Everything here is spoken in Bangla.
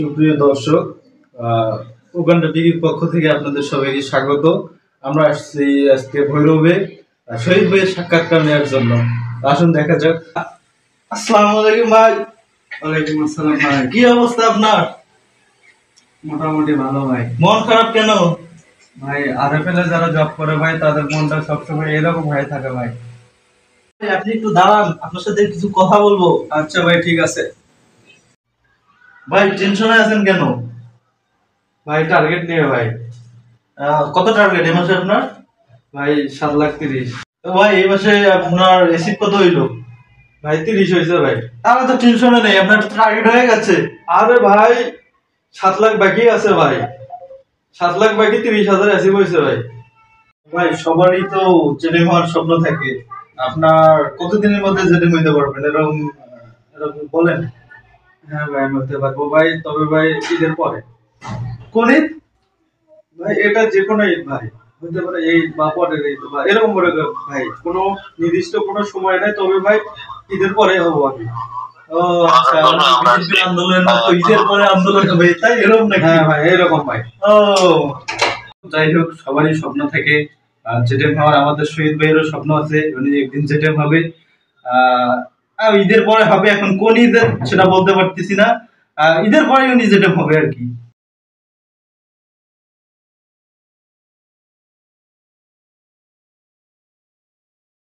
সুপ্রিয় দর্শক, উগান্ডা টিভির পক্ষ থেকে আপনাদের সবাইকে স্বাগত। আমরা আসছি আজকে ভৈরবে শহীদ ভাইয়ের সাক্ষাৎকার নেওয়ার জন্য। আসুন দেখা যাক। আসসালামু আলাইকুম ভাই। ওয়ালাইকুম আসসালাম ভাই। কি অবস্থা আপনার? মোটামুটি ভালো ভাই। মন খারাপ কেন? ভাই আরএফএল যারা জব করে ভাই তাদের মনটা সবসময় এরকম হয়ে থাকে ভাই। আপনি একটু দাঁড়ান, আপনার সাথে কিছু কথা বলবো। আচ্ছা ভাই, ঠিক আছে। ভাই টেনশনে আছেন কেন? ভাই টার্গেট নিয়ে ভাই। কত টার্গেট এই মাসে আপনার? ভাই 7,30,000। তো ভাই এই মাসে আপনার রিসিভ কত হইলো? ভাই 30 হয়েছে ভাই। তাহলে তো টেনশনে নেই, আপনার টার্গেট হয়ে গেছে। আরে ভাই 7 লাখ বাকি আছে ভাই। 7 লাখ বাকি 30,000 অ্যাচিভ হয়েছে ভাই। ভাই সবারই তো জেডেম হওয়ার স্বপ্ন থাকে। আপনার কতদিনের মধ্যে জেডেম হইতে পারবেন এরকম এরকম বলেন? হ্যাঁ ভাই, বলতে পারবো ভাই, তবে ভাই ঈদের পরে। কোন ঈদ? ভাই এটা যে কোনো ঈদ ভাই, হতে পারে এই বা পরের ঈদ বা এরকম করে ভাই, কোনো নির্দিষ্ট কোনো সময় নাই, তবে ভাই ঈদের পরে হবো আমি। ও আচ্ছা, বিএনপি আন্দোলনের মতো ঈদের পরে আন্দোলন হবে, তাই এরকম নাকি? হ্যাঁ ভাই, এরকম ভাই। ও যাই হোক, সবারই স্বপ্ন থাকে জেডেম হওয়ার। আমাদের শহীদ ভাইয়েরও স্বপ্ন আছে, উনি একদিন জেডেম হবে। ঈদের পরে হবে, এখন কোন ঈদের সেটা বলতে পারতেছি না। ঈদের পরে উনি জেডেম হবে আর কি।